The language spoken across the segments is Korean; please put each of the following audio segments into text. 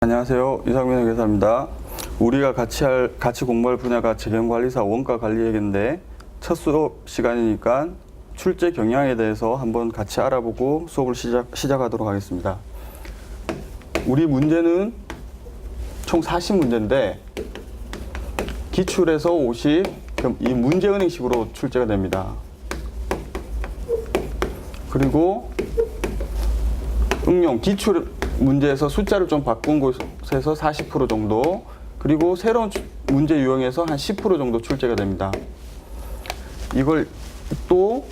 안녕하세요. 이상민 회계사입니다. 우리가 같이 공부할 분야가 재경관리사 원가관리회계인데 첫 수업 시간이니까 출제 경향에 대해서 한번 같이 알아보고 수업을 시작하도록 하겠습니다. 우리 문제는 총 40문제인데 기출에서 50, 이 문제은행식으로 출제가 됩니다. 그리고 응용, 기출 문제에서 숫자를 좀 바꾼 곳에서 40% 정도, 그리고 새로운 문제 유형에서 한 10% 정도 출제가 됩니다. 이걸 또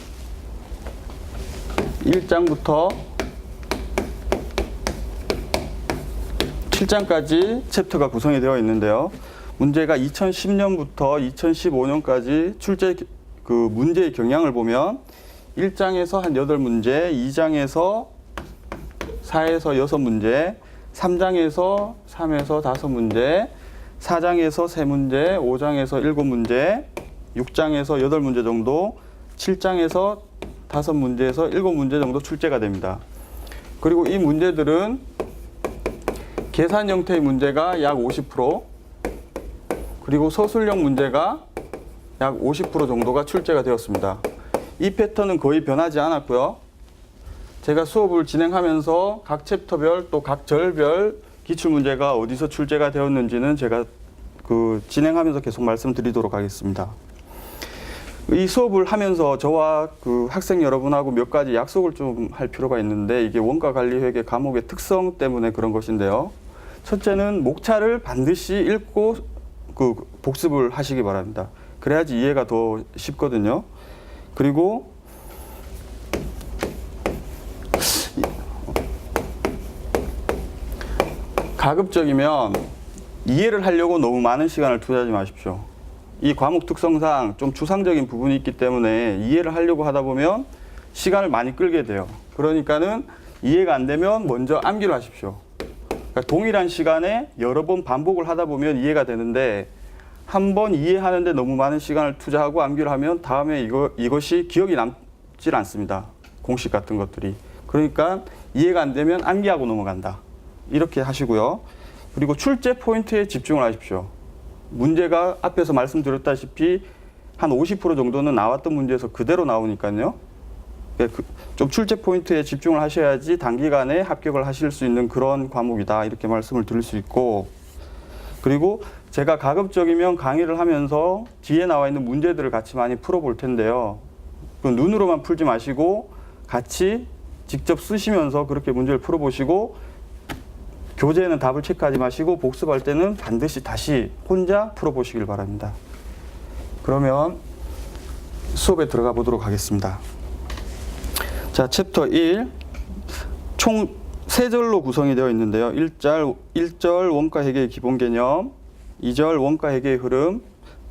1장부터 7장까지 챕터가 구성이 되어 있는데요. 문제가 2010년부터 2015년까지 출제 문제의 경향을 보면 1장에서 한 8문제, 2장에서 4에서 6문제, 3장에서 3에서 5문제, 4장에서 3문제, 5장에서 7문제, 6장에서 8문제 정도, 7장에서 5문제에서 7문제 정도 출제가 됩니다. 그리고 이 문제들은 계산 형태의 문제가 약 50%, 그리고 서술형 문제가 약 50% 정도가 출제가 되었습니다. 이 패턴은 거의 변하지 않았고요. 제가 수업을 진행하면서 각 챕터별 또 각 절별 기출문제가 어디서 출제가 되었는지는 제가 진행하면서 계속 말씀드리도록 하겠습니다. 이 수업을 하면서 저와 학생 여러분하고 몇 가지 약속을 좀 할 필요가 있는데, 이게 원가관리회계 과목의 특성 때문에 그런 것인데요. 첫째는 목차를 반드시 읽고 복습을 하시기 바랍니다. 그래야지 이해가 더 쉽거든요. 그리고 가급적이면 이해를 하려고 너무 많은 시간을 투자하지 마십시오. 이 과목 특성상 좀 추상적인 부분이 있기 때문에 이해를 하려고 하다 보면 시간을 많이 끌게 돼요. 그러니까는 이해가 안 되면 먼저 암기를 하십시오. 그러니까 동일한 시간에 여러 번 반복을 하다 보면 이해가 되는데, 한 번 이해하는데 너무 많은 시간을 투자하고 암기를 하면 다음에 이것이 기억이 남질 않습니다. 공식 같은 것들이. 그러니까 이해가 안 되면 암기하고 넘어간다. 이렇게 하시고요. 그리고 출제 포인트에 집중을 하십시오. 문제가 앞에서 말씀드렸다시피 한 50% 정도는 나왔던 문제에서 그대로 나오니까요. 좀 출제 포인트에 집중을 하셔야지 단기간에 합격을 하실 수 있는 그런 과목이다, 이렇게 말씀을 드릴 수 있고, 그리고 제가 가급적이면 강의를 하면서 뒤에 나와 있는 문제들을 같이 많이 풀어볼 텐데요. 눈으로만 풀지 마시고 같이 직접 쓰시면서 그렇게 문제를 풀어보시고, 교재에는 답을 체크하지 마시고 복습할 때는 반드시 다시 혼자 풀어보시길 바랍니다. 그러면 수업에 들어가 보도록 하겠습니다. 자, 챕터 1. 총 3절로 구성이 되어 있는데요. 1절 원가회계의 기본 개념, 2절 원가회계의 흐름,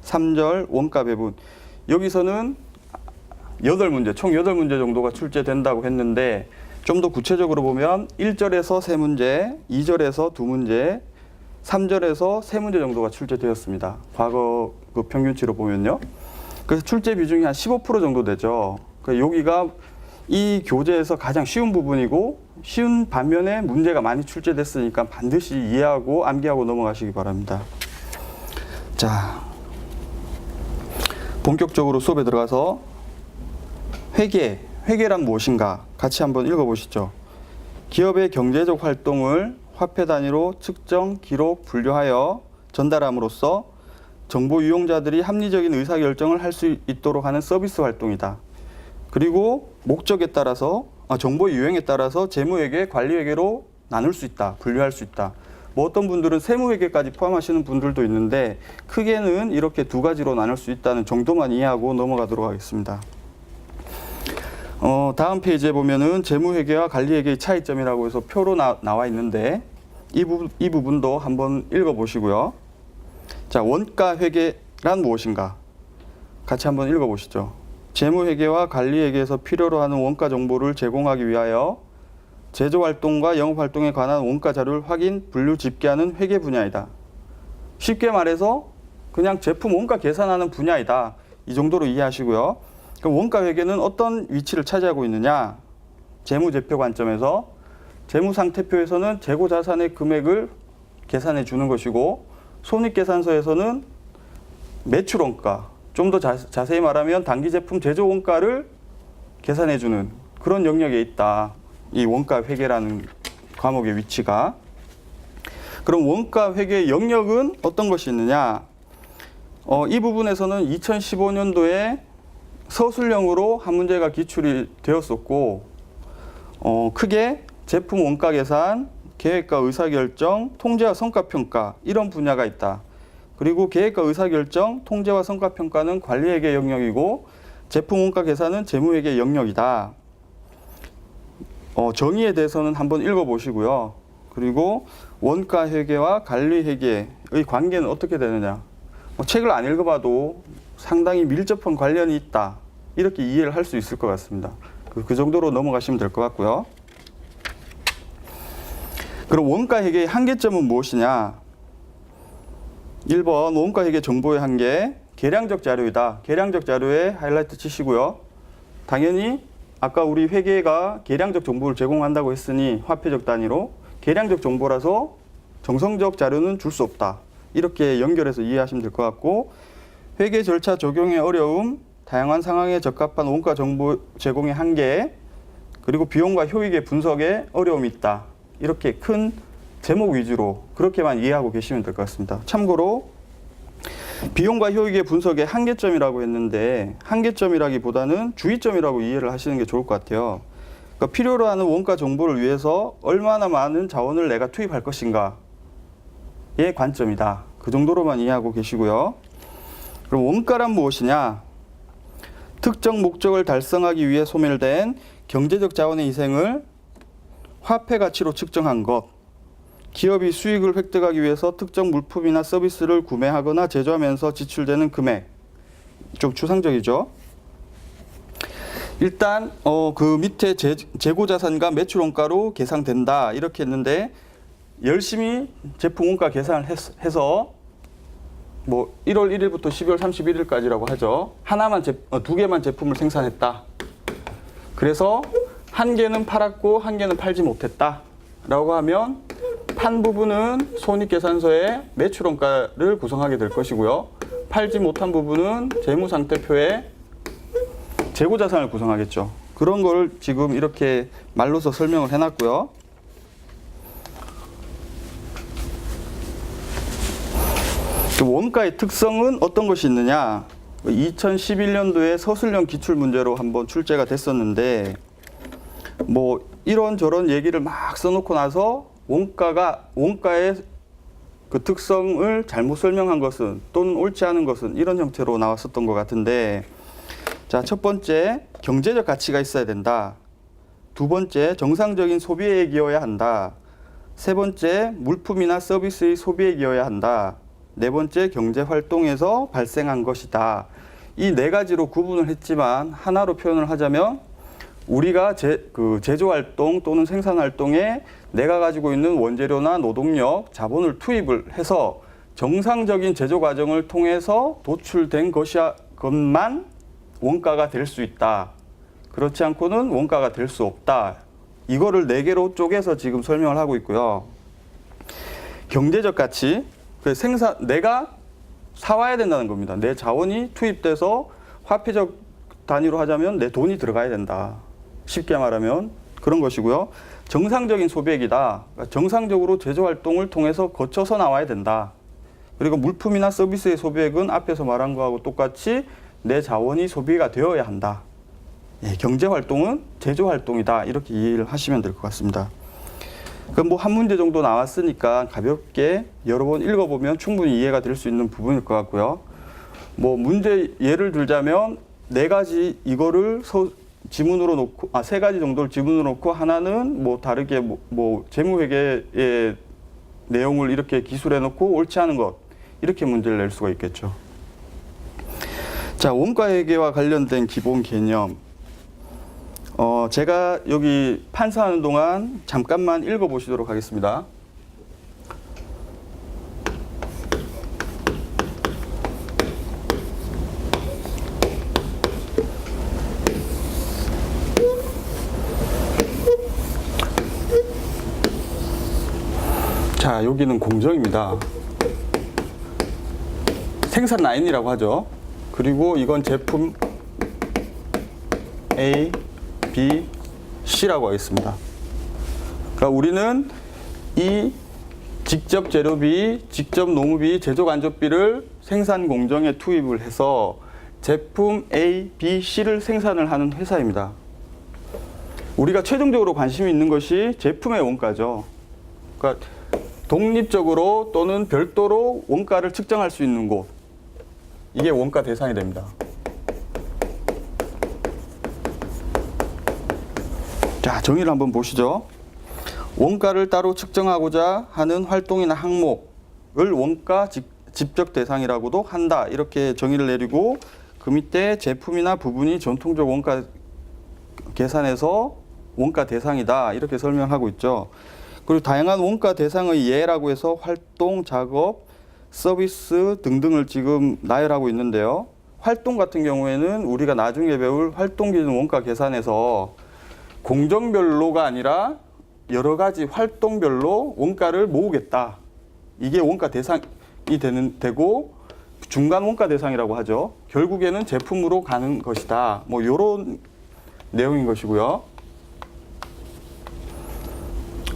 3절 원가 배분. 여기서는 8문제, 총 8문제 정도가 출제된다고 했는데, 좀 더 구체적으로 보면 1절에서 3문제, 2절에서 2문제, 3절에서 3문제 정도가 출제되었습니다. 과거 평균치로 보면요. 그래서 출제 비중이 한 15% 정도 되죠. 여기가 이 교재에서 가장 쉬운 부분이고, 쉬운 반면에 문제가 많이 출제됐으니까 반드시 이해하고 암기하고 넘어가시기 바랍니다. 자, 본격적으로 수업에 들어가서 회계란 무엇인가 같이 한번 읽어보시죠. 기업의 경제적 활동을 화폐 단위로 측정, 기록, 분류하여 전달함으로써 정보 유용자들이 합리적인 의사결정을 할 수 있도록 하는 서비스 활동이다. 그리고 목적에 따라서, 정보 유형에 따라서 재무회계, 관리회계로 나눌 수 있다, 분류할 수 있다. 어떤 분들은 세무회계까지 포함하시는 분들도 있는데, 크게는 이렇게 2가지로 나눌 수 있다는 정도만 이해하고 넘어가도록 하겠습니다. 다음 페이지에 보면은 재무회계와 관리회계의 차이점이라고 해서 표로 나와 있는데, 이 부분도 한번 읽어보시고요. 자, 원가회계란 무엇인가? 같이 한번 읽어보시죠. 재무회계와 관리회계에서 필요로 하는 원가 정보를 제공하기 위하여 제조활동과 영업활동에 관한 원가 자료를 확인, 분류, 집계하는 회계 분야이다. 쉽게 말해서 그냥 제품 원가 계산하는 분야이다. 이 정도로 이해하시고요. 그럼 원가회계는 어떤 위치를 차지하고 있느냐? 재무제표 관점에서 재무상태표에서는 재고자산의 금액을 계산해 주는 것이고, 손익계산서에서는 매출 원가, 좀 더 자세히 말하면 단기 제품 제조 원가를 계산해 주는 그런 영역에 있다. 이 원가 회계라는 과목의 위치가. 그럼 원가 회계 영역은 어떤 것이 있느냐? 이 부분에서는 2015년도에 서술형으로 한 문제가 기출이 되었었고, 크게 제품 원가 계산, 계획과 의사결정, 통제와 성과평가 이런 분야가 있다. 그리고 계획과 의사결정, 통제와 성과평가는 관리회계 영역이고, 제품 원가 계산은 재무회계 영역이다. 정의에 대해서는 한번 읽어보시고요. 그리고 원가 회계와 관리 회계의 관계는 어떻게 되느냐? 책을 안 읽어봐도 상당히 밀접한 관련이 있다. 이렇게 이해를 할 수 있을 것 같습니다. 그 정도로 넘어가시면 될 것 같고요. 그럼 원가 회계의 한계점은 무엇이냐? 1번 원가 회계 정보의 한계, 계량적 자료이다. 계량적 자료에 하이라이트 치시고요. 당연히 아까 우리 회계가 계량적 정보를 제공한다고 했으니 화폐적 단위로 계량적 정보라서 정성적 자료는 줄 수 없다. 이렇게 연결해서 이해하시면 될 것 같고, 회계 절차 적용의 어려움, 다양한 상황에 적합한 원가 정보 제공의 한계, 그리고 비용과 효익의 분석에 어려움이 있다. 이렇게 큰 제목 위주로 그렇게만 이해하고 계시면 될 것 같습니다. 참고로 비용과 효익의 분석의 한계점이라고 했는데, 한계점이라기보다는 주의점이라고 이해를 하시는 게 좋을 것 같아요. 그러니까 필요로 하는 원가 정보를 위해서 얼마나 많은 자원을 내가 투입할 것인가의 관점이다. 그 정도로만 이해하고 계시고요. 그럼 원가란 무엇이냐? 특정 목적을 달성하기 위해 소멸된 경제적 자원의 희생을 화폐 가치로 측정한 것. 기업이 수익을 획득하기 위해서 특정 물품이나 서비스를 구매하거나 제조하면서 지출되는 금액. 좀 추상적이죠. 일단 그 밑에 재고자산과 매출 원가로 계산된다. 이렇게 했는데, 열심히 제품 원가 계산을 해서 뭐 1월 1일부터 12월 31일까지라고 하죠. 두 개만 제품을 생산했다. 그래서 한 개는 팔았고 한 개는 팔지 못했다. 라고 하면 판 부분은 손익계산서에 매출 원가를 구성하게 될 것이고요. 팔지 못한 부분은 재무상태표에 재고자산을 구성하겠죠. 그런 걸 지금 이렇게 말로서 설명을 해놨고요. 원가의 특성은 어떤 것이 있느냐? 2011년도에 서술형 기출문제로 한번 출제가 됐었는데, 뭐 이런저런 얘기를 막 써놓고 나서 원가의 그 특성을 잘못 설명한 것은, 또는 옳지 않은 것은 이런 형태로 나왔었던 것 같은데, 자, 첫 번째, 경제적 가치가 있어야 된다. 두 번째, 정상적인 소비액이어야 한다. 세 번째, 물품이나 서비스의 소비액이어야 한다. 네 번째, 경제활동에서 발생한 것이다. 이 네 가지로 구분을 했지만 하나로 표현을 하자면, 우리가 제조활동 또는 생산활동에 내가 가지고 있는 원재료나 노동력, 자본을 투입을 해서 정상적인 제조 과정을 통해서 도출된 것만 원가가 될 수 있다. 그렇지 않고는 원가가 될 수 없다. 이거를 네 개로 쪼개서 지금 설명을 하고 있고요. 경제적 가치, 내가 사와야 된다는 겁니다. 내 자원이 투입돼서 화폐적 단위로 하자면 내 돈이 들어가야 된다. 쉽게 말하면 그런 것이고요. 정상적인 소비액이다. 그러니까 정상적으로 제조활동을 통해서 거쳐서 나와야 된다. 그리고 물품이나 서비스의 소비액은 앞에서 말한 거하고 똑같이 내 자원이 소비가 되어야 한다. 예, 경제활동은 제조활동이다. 이렇게 이해를 하시면 될 것 같습니다. 그럼 뭐 한 문제 정도 나왔으니까 가볍게 여러 번 읽어보면 충분히 이해가 될 수 있는 부분일 것 같고요. 뭐 문제 예를 들자면 네 가지 이거를 지문으로 놓고, 세 가지 정도를 지문으로 놓고 하나는 뭐 다르게 뭐 재무회계의 내용을 이렇게 기술해 놓고 옳지 않은 것, 이렇게 문제를 낼 수가 있겠죠. 자, 원가회계와 관련된 기본 개념. 제가 여기 판사하는 동안 잠깐만 읽어보시도록 하겠습니다. 자, 자, 여기는 공정입니다. 생산 라인이라고 하죠. 그리고 이건 제품 A, B, C라고 하겠습니다. 그러니까 우리는 이 직접 재료비, 직접 노무비, 제조 간접비를 생산 공정에 투입을 해서 제품 A, B, C를 생산을 하는 회사입니다. 우리가 최종적으로 관심이 있는 것이 제품의 원가죠. 그러니까 독립적으로 또는 별도로 원가를 측정할 수 있는 곳, 이게 원가 대상이 됩니다. 자, 정의를 한번 보시죠. 원가를 따로 측정하고자 하는 활동이나 항목을 원가 집적 대상이라고도 한다. 이렇게 정의를 내리고 그 밑에 제품이나 부분이 전통적 원가 계산에서 원가 대상이다. 이렇게 설명하고 있죠. 그리고 다양한 원가 대상의 예라고 해서 활동, 작업, 서비스 등등을 지금 나열하고 있는데요. 활동 같은 경우에는 우리가 나중에 배울 활동 기준 원가 계산에서 공정별로가 아니라 여러 가지 활동별로 원가를 모으겠다. 이게 원가 대상이 되고 중간 원가 대상이라고 하죠. 결국에는 제품으로 가는 것이다. 뭐 이런 내용인 것이고요.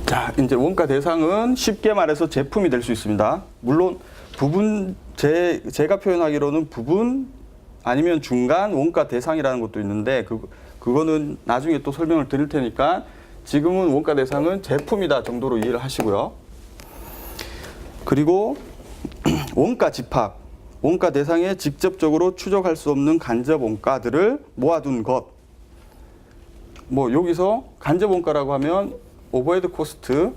자, 이제 원가 대상은 쉽게 말해서 제품이 될 수 있습니다. 물론 부분 제가 표현하기로는 부분 아니면 중간 원가 대상이라는 것도 있는데 그거는 나중에 또 설명을 드릴 테니까 지금은 원가 대상은 제품이다 정도로 이해를 하시고요. 그리고 원가 집합, 원가 대상에 직접적으로 추적할 수 없는 간접 원가들을 모아둔 것. 뭐 여기서 간접 원가라고 하면 오버헤드 코스트,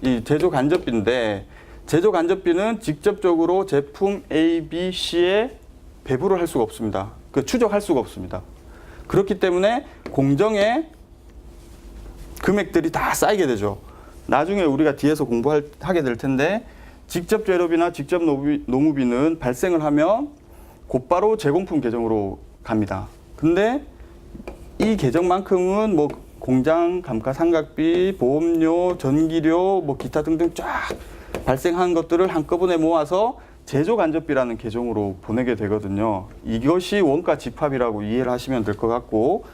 이 제조 간접비인데 제조 간접비는 직접적으로 제품 A, B, C에 배부를 할 수가 없습니다. 추적할 수가 없습니다. 그렇기 때문에 공정에 금액들이 다 쌓이게 되죠. 나중에 우리가 뒤에서 공부하게 될 텐데 직접 재료비나 직접 노무비는 발생을 하면 곧바로 제공품 계정으로 갑니다. 근데 이 계정만큼은 뭐 공장 감가상각비, 보험료, 전기료, 뭐 기타 등등 쫙 발생한 것들을 한꺼번에 모아서 제조 간접비라는 계정으로 보내게 되거든요. 이것이 원가 집합이라고 이해를 하시면 될 것 같고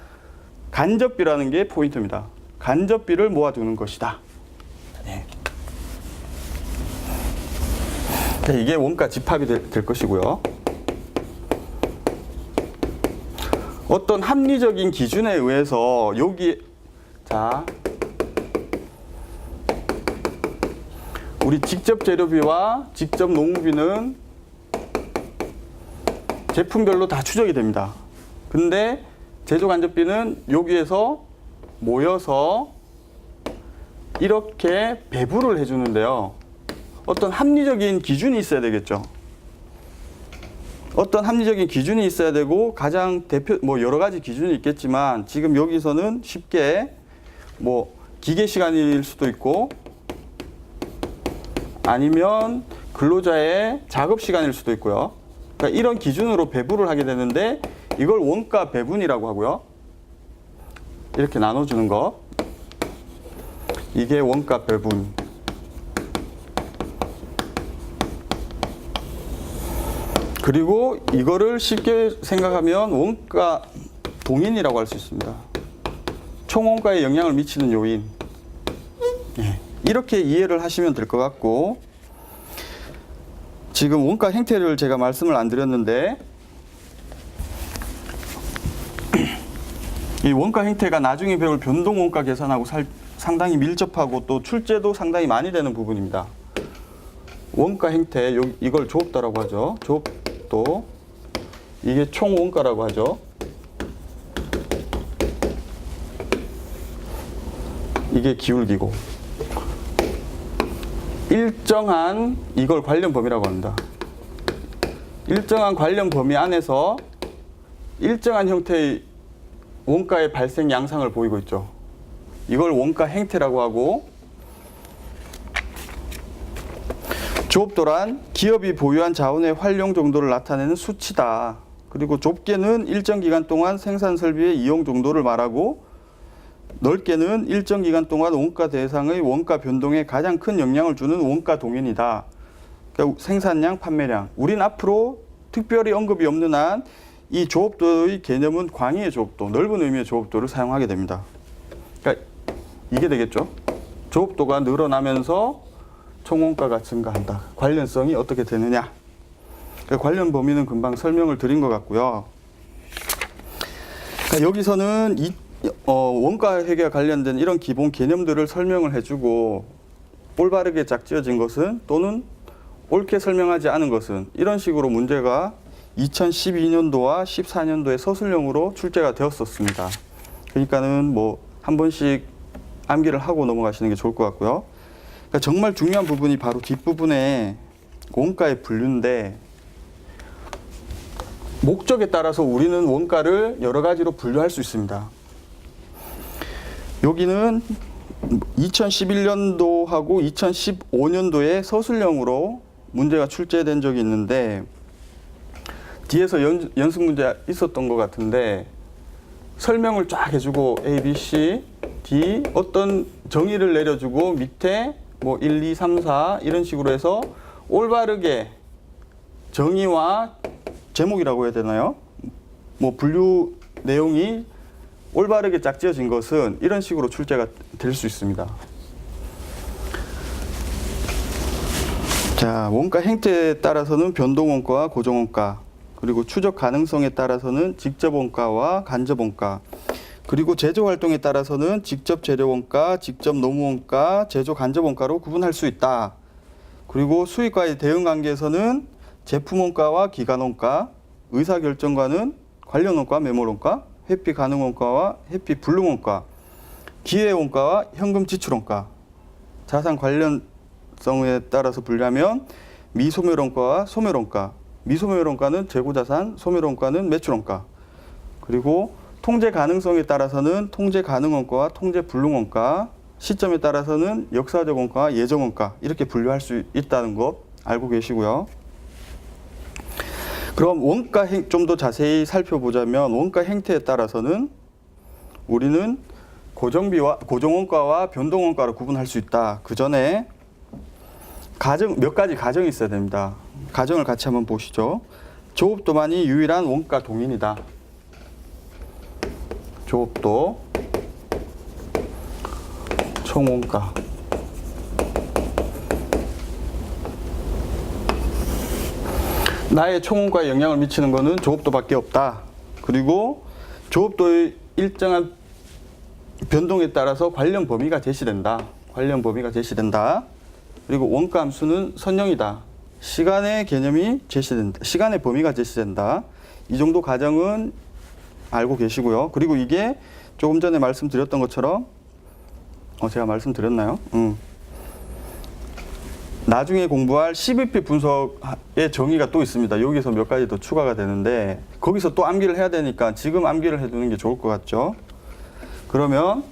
간접비라는 게 포인트입니다. 간접비를 모아두는 것이다. 네. 이게 원가 집합이 될 것이고요. 어떤 합리적인 기준에 의해서 우리 직접 재료비와 직접 노무비는 제품별로 다 추적이 됩니다. 근데 제조 간접비는 여기에서 모여서 이렇게 배부를 해주는데요. 어떤 합리적인 기준이 있어야 되겠죠. 어떤 합리적인 기준이 있어야 되고 가장 여러 가지 기준이 있겠지만 지금 여기서는 쉽게 뭐 기계 시간일 수도 있고 아니면 근로자의 작업 시간일 수도 있고요. 그러니까 이런 기준으로 배부를 하게 되는데 이걸 원가 배분이라고 하고요. 이렇게 나눠주는 거. 이게 원가 배분. 그리고 이거를 쉽게 생각하면 원가 동인이라고 할 수 있습니다. 총원가에 영향을 미치는 요인. 이렇게 이해를 하시면 될 것 같고 지금 원가 행태를 제가 말씀을 안 드렸는데 이 원가 행태가 나중에 배울 변동 원가 계산하고 상당히 밀접하고 또 출제도 상당히 많이 되는 부분입니다. 원가 행태, 이걸 조업도라고 하죠. 조업도. 이게 총원가라고 하죠. 이게 기울기고. 일정한 이걸 관련 범위라고 합니다. 일정한 관련 범위 안에서 일정한 형태의 원가의 발생 양상을 보이고 있죠. 이걸 원가 행태라고 하고 조업도란 기업이 보유한 자원의 활용 정도를 나타내는 수치다. 그리고 좁게는 일정 기간 동안 생산 설비의 이용 정도를 말하고 넓게는 일정 기간 동안 원가 대상의 원가 변동에 가장 큰 영향을 주는 원가 동인이다. 그러니까 생산량, 판매량. 우린 앞으로 특별히 언급이 없는 한 이 조업도의 개념은 광의의 조업도, 넓은 의미의 조업도를 사용하게 됩니다. 그러니까 이게 되겠죠. 조업도가 늘어나면서 총원가가 증가한다. 관련성이 어떻게 되느냐. 그러니까 관련 범위는 금방 설명을 드린 것 같고요. 그러니까 여기서는 원가 회계와 관련된 이런 기본 개념들을 설명을 해주고 올바르게 짝지어진 것은 또는 옳게 설명하지 않은 것은 이런 식으로 문제가 2012년도와 14년도에 서술형으로 출제가 되었었습니다. 그러니까는 뭐 한 번씩 암기를 하고 넘어가시는 게 좋을 것 같고요. 그러니까 정말 중요한 부분이 바로 뒷부분에 원가의 분류인데 목적에 따라서 우리는 원가를 여러 가지로 분류할 수 있습니다. 여기는 2011년도하고 2015년도에 서술형으로 문제가 출제된 적이 있는데 뒤에서 연습 문제 있었던 것 같은데 설명을 쫙 해주고 A, B, C, D 어떤 정의를 내려주고 밑에 뭐 1, 2, 3, 4 이런 식으로 해서 올바르게 정의와 제목이라고 해야 되나요? 뭐 분류 내용이 올바르게 짝지어진 것은 이런 식으로 출제가 될 수 있습니다. 자, 원가 행태에 따라서는 변동원가와 고정원가, 그리고 추적 가능성에 따라서는 직접원가와 간접원가, 그리고 제조활동에 따라서는 직접 재료원가, 직접 노무원가, 제조 간접원가로 구분할 수 있다. 그리고 수익과의 대응관계에서는 제품원가와 기간원가, 의사결정과는 관련원가, 매몰원가, 회피 가능원가와 회피 불능원가, 기회원가와 현금 지출원가, 자산 관련성에 따라서 분류하면 미소멸원가와 소멸원가, 미소멸원가는 재고자산, 소멸원가는 매출원가, 그리고 통제 가능성에 따라서는 통제 가능원가와 통제 불능원가, 시점에 따라서는 역사적 원가와 예정 원가 이렇게 분류할 수 있다는 거 알고 계시고요. 그럼 원가 좀 더 자세히 살펴보자면 원가 행태에 따라서는 우리는 고정원가와 변동원가로 구분할 수 있다. 그 전에 몇 가지 가정이 있어야 됩니다. 가정을 같이 한번 보시죠. 조업도만이 유일한 원가 동인이다. 조업도, 총원가. 나의 총원가에 영향을 미치는 것은 조업도밖에 없다. 그리고 조업도의 일정한 변동에 따라서 관련 범위가 제시된다. 관련 범위가 제시된다. 그리고 원가 함수는 선형이다. 시간의 개념이 제시된다. 시간의 범위가 제시된다. 이 정도 가정은 알고 계시고요. 그리고 이게 조금 전에 말씀드렸던 것처럼 제가 말씀드렸나요? 나중에 공부할 CVP 분석의 정의가 또 있습니다. 여기서 몇 가지 더 추가가 되는데 거기서 또 암기를 해야 되니까 지금 암기를 해두는 게 좋을 것 같죠. 그러면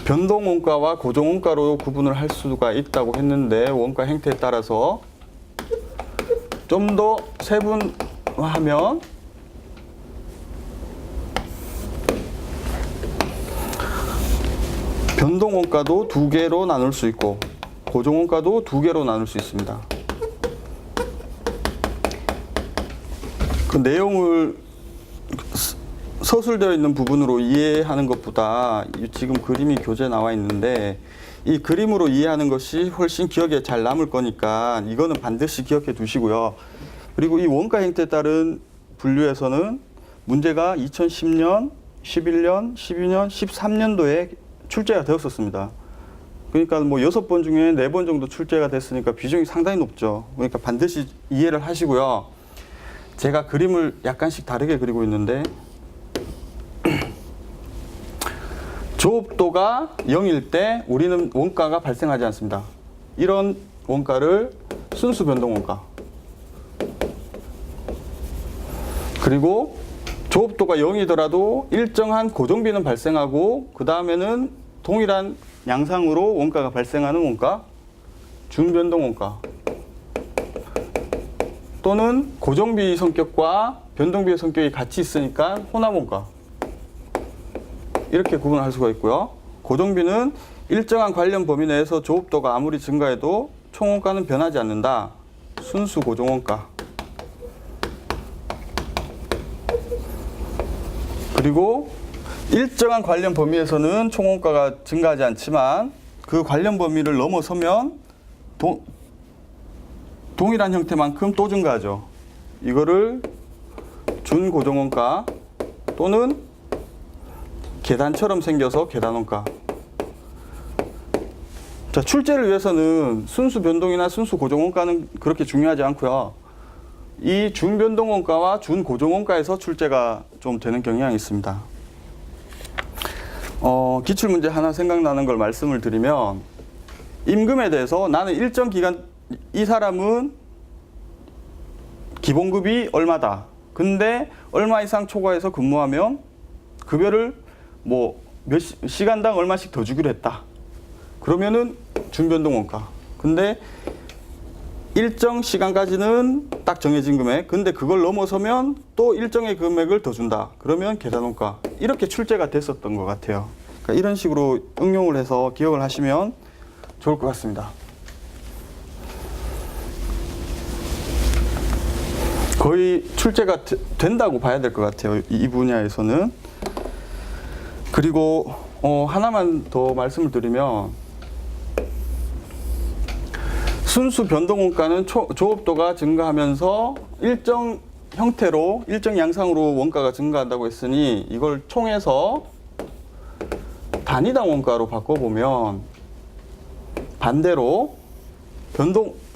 변동원가와 고정원가로 구분을 할 수가 있다고 했는데 원가 행태에 따라서 좀 더 세분화하면 변동원가도 2개로 나눌 수 있고 고정원가도 2개로 나눌 수 있습니다. 그 내용을 서술되어 있는 부분으로 이해하는 것보다 지금 그림이 교재에 나와 있는데 이 그림으로 이해하는 것이 훨씬 기억에 잘 남을 거니까 이거는 반드시 기억해 두시고요. 그리고 이 원가 행태에 따른 분류에서는 문제가 2010년, 11년, 12년, 13년도에 출제가 되었었습니다. 그러니까 뭐 6번 중에 4번 정도 출제가 됐으니까 비중이 상당히 높죠. 그러니까 반드시 이해를 하시고요. 제가 그림을 약간씩 다르게 그리고 있는데 조업도가 0일 때 우리는 원가가 발생하지 않습니다. 이런 원가를 순수 변동원가. 그리고 조업도가 0이더라도 일정한 고정비는 발생하고 그 다음에는 동일한 양상으로 원가가 발생하는 원가, 준변동원가 또는 고정비 성격과 변동비의 성격이 같이 있으니까 혼합원가. 이렇게 구분할 수가 있고요. 고정비는 일정한 관련 범위 내에서 조업도가 아무리 증가해도 총원가는 변하지 않는다. 순수 고정원가. 그리고 일정한 관련 범위에서는 총원가가 증가하지 않지만 그 관련 범위를 넘어서면 동일한 형태만큼 또 증가하죠. 이거를 준고정원가 또는 계단처럼 생겨서 계단원가. 자, 출제를 위해서는 순수 변동이나 순수 고정원가는 그렇게 중요하지 않고요. 이 준변동원가와 준고정원가에서 출제가 좀 되는 경향이 있습니다. 기출문제 하나 생각나는 걸 말씀을 드리면, 임금에 대해서 나는 일정 기간, 이 사람은 기본급이 얼마다. 근데 얼마 이상 초과해서 근무하면 급여를 뭐 몇 시간당 얼마씩 더 주기로 했다. 그러면은 준변동원가. 근데 일정 시간까지는 딱 정해진 금액. 근데 그걸 넘어서면 또 일정의 금액을 더 준다. 그러면 계산원가. 이렇게 출제가 됐었던 것 같아요. 그러니까 이런 식으로 응용을 해서 기억을 하시면 좋을 것 같습니다. 거의 출제가 된다고 봐야 될 것 같아요. 이 분야에서는. 그리고 하나만 더 말씀을 드리면, 순수 변동원가는 조업도가 증가하면서 일정 형태로, 일정 양상으로 원가가 증가한다고 했으니 이걸 총해서 단위당 원가로 바꿔보면, 반대로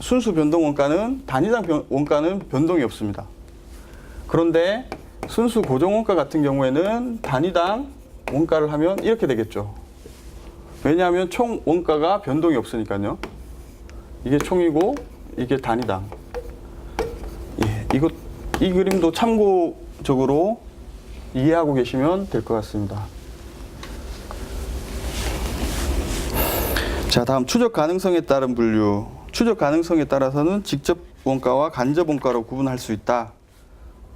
순수 변동원가는 단위당 원가는 변동이 없습니다. 그런데 순수 고정원가 같은 경우에는 단위당 원가를 하면 이렇게 되겠죠. 왜냐하면 총 원가가 변동이 없으니까요. 이게 총이고 이게 단위당. 예, 이 그림도 참고적으로 이해하고 계시면 될 것 같습니다. 자, 다음 추적 가능성에 따른 분류. 추적 가능성에 따라서는 직접 원가와 간접 원가로 구분할 수 있다.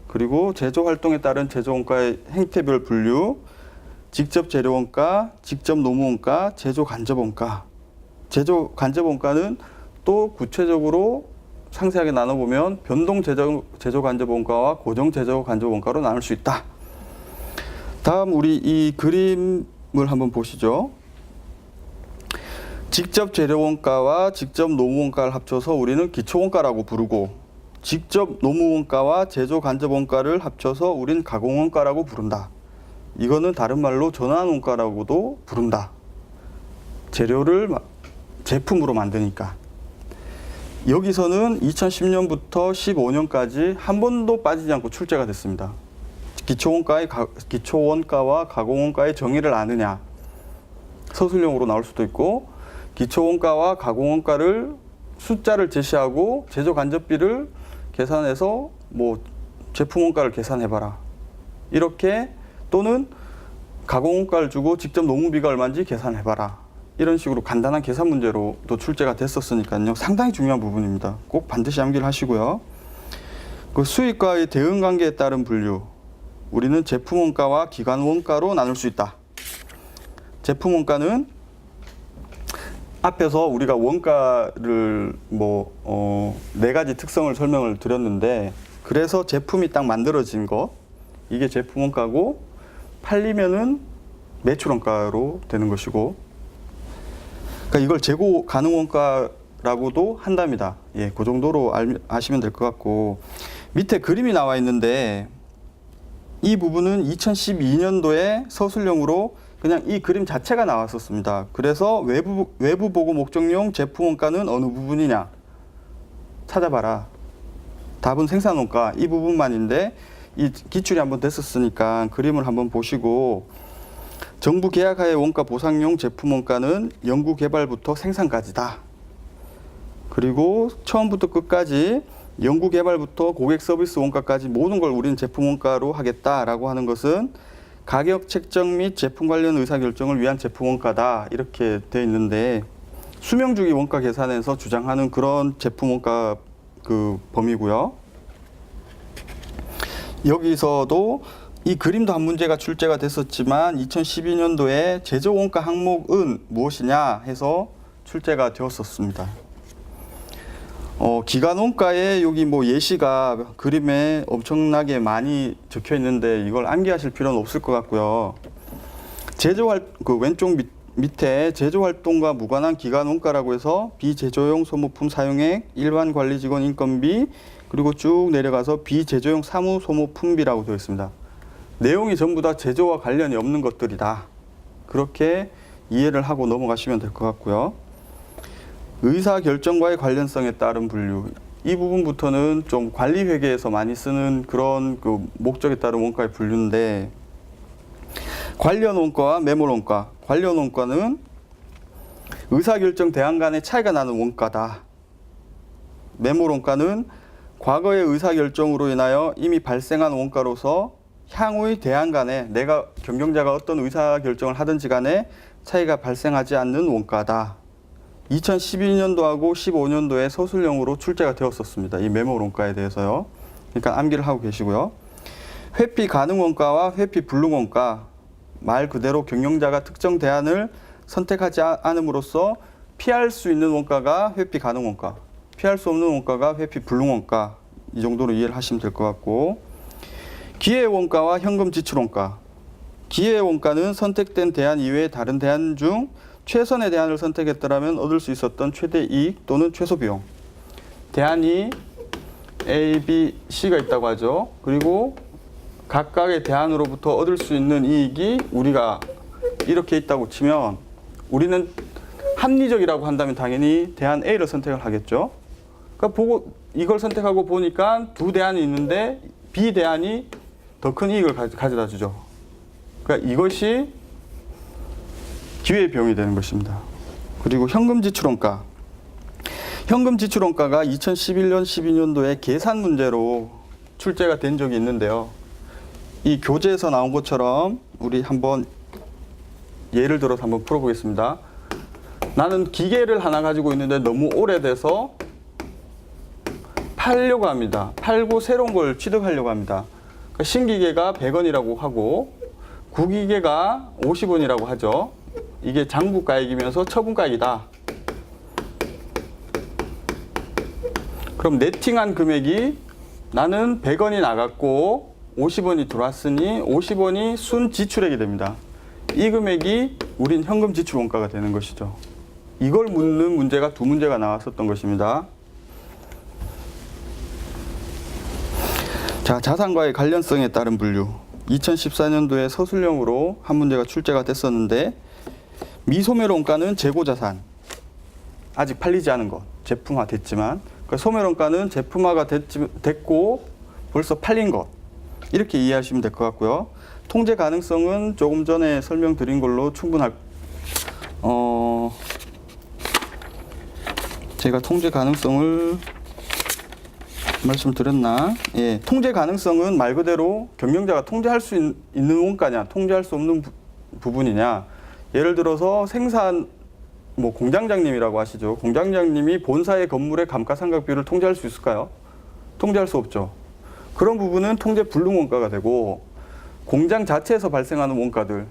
그리고 제조 활동에 따른 제조 원가의 행태별 분류, 직접 재료 원가, 직접 노무 원가, 제조 간접 원가. 제조 간접 원가는 또 구체적으로 상세하게 나눠보면 변동 제조 간접 원가와 고정 제조 간접 원가로 나눌 수 있다. 다음 우리 이 그림을 한번 보시죠. 직접 재료 원가와 직접 노무 원가를 합쳐서 우리는 기초 원가라고 부르고, 직접 노무 원가와 제조 간접 원가를 합쳐서 우린 가공 원가라고 부른다. 이거는 다른 말로 전환 원가라고도 부른다. 재료를 제품으로 만드니까. 여기서는 2010년부터 15년까지 한 번도 빠지지 않고 출제가 됐습니다. 기초 원가와 가공 원가의 정의를 아느냐. 서술형으로 나올 수도 있고, 기초 원가와 가공 원가를 숫자를 제시하고 제조 간접비를 계산해서 뭐 제품 원가를 계산해봐라. 이렇게, 또는 가공 원가를 주고 직접 노무비가 얼마인지 계산해봐라. 이런 식으로 간단한 계산 문제로도 출제가 됐었으니까요. 상당히 중요한 부분입니다. 꼭 반드시 암기를 하시고요. 그 수익과의 대응 관계에 따른 분류. 우리는 제품 원가와 기간 원가로 나눌 수 있다. 제품 원가는 앞에서 우리가 원가를 네 가지 특성을 설명을 드렸는데, 그래서 제품이 딱 만들어진 것, 이게 제품 원가고, 팔리면은 매출 원가로 되는 것이고, 그러니까 이걸 재고 가능 원가라고도 한답니다. 예, 그 정도로 아시면 될 것 같고, 밑에 그림이 나와 있는데 이 부분은 2012년도에 서술형으로 그냥 이 그림 자체가 나왔었습니다. 그래서 외부 보고 목적용 제품 원가는 어느 부분이냐 찾아봐라. 답은 생산 원가 이 부분만인데, 이 기출이 한번 됐었으니까 그림을 한번 보시고, 정부 계약하에 원가 보상용 제품 원가는 연구 개발부터 생산까지다. 그리고 처음부터 끝까지 연구 개발부터 고객 서비스 원가까지 모든 걸 우리는 제품 원가로 하겠다라고 하는 것은 가격 책정 및 제품 관련 의사결정을 위한 제품 원가다. 이렇게 되어 있는데, 수명주기 원가 계산에서 주장하는 그런 제품 원가 그 범위고요. 여기서도 이 그림도 한 문제가 출제가 됐었지만 2012년도에 제조원가 항목은 무엇이냐 해서 출제가 되었었습니다. 기간원가에 여기 뭐 예시가 그림에 엄청나게 많이 적혀 있는데 이걸 암기하실 필요는 없을 것 같고요. 그 왼쪽 밑에 제조활동과 무관한 기간원가라고 해서 비제조용 소모품 사용액, 일반 관리직원 인건비, 그리고 쭉 내려가서 비제조용 사무소모품비라고 되어 있습니다. 내용이 전부 다 제조와 관련이 없는 것들이다. 그렇게 이해를 하고 넘어가시면 될 것 같고요. 의사결정과의 관련성에 따른 분류. 이 부분부터는 좀 관리회계에서 많이 쓰는 그런 그 목적에 따른 원가의 분류인데, 관련 원가와 매몰 원가. 관련 원가는 의사결정 대안 간의 차이가 나는 원가다. 매몰 원가는 과거의 의사결정으로 인하여 이미 발생한 원가로서 향후의 대안 간에 내가 경영자가 어떤 의사결정을 하든지 간에 차이가 발생하지 않는 원가다. 2012년도하고 15년도에 서술형으로 출제가 되었었습니다. 이 매몰 원가에 대해서요. 그러니까 암기를 하고 계시고요. 회피 가능 원가와 회피 불능 원가. 말 그대로 경영자가 특정 대안을 선택하지 않음으로써 피할 수 있는 원가가 회피 가능 원가, 피할 수 없는 원가가 회피 불능 원가. 이 정도로 이해를 하시면 될 것 같고, 기회 원가와 현금 지출 원가. 기회 원가는 선택된 대안 이외의 다른 대안 중 최선의 대안을 선택했더라면 얻을 수 있었던 최대 이익 또는 최소 비용. 대안이 A, B, C가 있다고 하죠. 그리고 각각의 대안으로부터 얻을 수 있는 이익이 우리가 이렇게 있다고 치면 우리는 합리적이라고 한다면 당연히 대안 A를 선택을 하겠죠. 그러니까 이걸 선택하고 보니까 두 대안이 있는데 B 대안이 더 큰 이익을 가져다 주죠. 그러니까 이것이 기회의 비용이 되는 것입니다. 그리고 현금 지출 원가. 현금 지출 원가가 2011년, 12년도에 계산 문제로 출제가 된 적이 있는데요. 이 교재에서 나온 것처럼 우리 한번 예를 들어서 한번 풀어보겠습니다. 나는 기계를 하나 가지고 있는데 너무 오래돼서 팔려고 합니다. 팔고 새로운 걸 취득하려고 합니다. 그러니까 신기계가 100원이라고 하고 구기계가 50원이라고 하죠. 이게 장부가액이면서 처분가액이다. 그럼 네팅한 금액이 나는 100원이 나갔고 50원이 들어왔으니 50원이 순 지출액이 됩니다. 이 금액이 우린 현금 지출 원가가 되는 것이죠. 이걸 묻는 문제가 두 문제가 나왔었던 것입니다. 자, 자산과의 관련성에 따른 분류. 2014년도에 서술형으로 한 문제가 출제가 됐었는데, 미소멸 원가는 재고자산. 아직 팔리지 않은 것. 제품화 됐지만. 그러니까 소멸 원가는 제품화가 됐고 벌써 팔린 것. 이렇게 이해하시면 될 것 같고요. 통제 가능성은 조금 전에 설명드린 걸로 충분할, 제가 통제 가능성을 말씀드렸나? 예, 통제 가능성은 말 그대로 경영자가 통제할 수 있는 원가냐, 통제할 수 없는 부분이냐. 예를 들어서 생산, 뭐 공장장님이라고 하시죠. 공장장님이 본사의 건물의 감가상각비를 통제할 수 있을까요? 통제할 수 없죠. 그런 부분은 통제 불능 원가가 되고, 공장 자체에서 발생하는 원가들,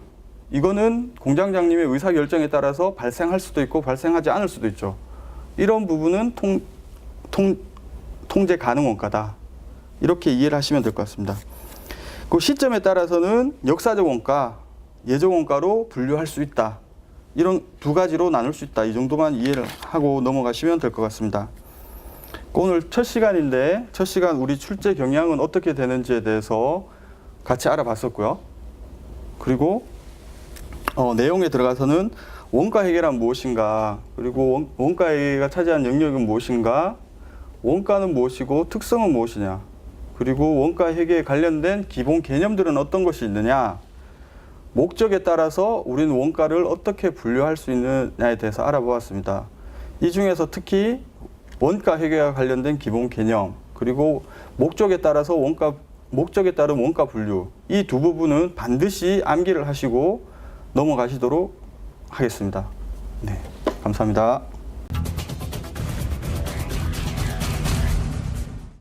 이거는 공장장님의 의사결정에 따라서 발생할 수도 있고 발생하지 않을 수도 있죠. 이런 부분은 통제 가능 원가다. 이렇게 이해를 하시면 될 것 같습니다. 그 시점에 따라서는 역사적 원가, 예적 원가로 분류할 수 있다. 이런 두 가지로 나눌 수 있다. 이 정도만 이해를 하고 넘어가시면 될 것 같습니다. 오늘 첫 시간인데, 첫 시간 우리 출제 경향은 어떻게 되는지에 대해서 같이 알아봤었고요. 그리고 내용에 들어가서는 원가 회계란 무엇인가, 그리고 원가 회계가 차지한 영역은 무엇인가, 원가는 무엇이고 특성은 무엇이냐, 그리고 원가 회계에 관련된 기본 개념들은 어떤 것이 있느냐, 목적에 따라서 우리는 원가를 어떻게 분류할 수 있느냐에 대해서 알아보았습니다. 이 중에서 특히 원가 회계와 관련된 기본 개념, 그리고 목적에 따라서 목적에 따른 원가 분류, 이 두 부분은 반드시 암기를 하시고 넘어가시도록 하겠습니다. 네, 감사합니다.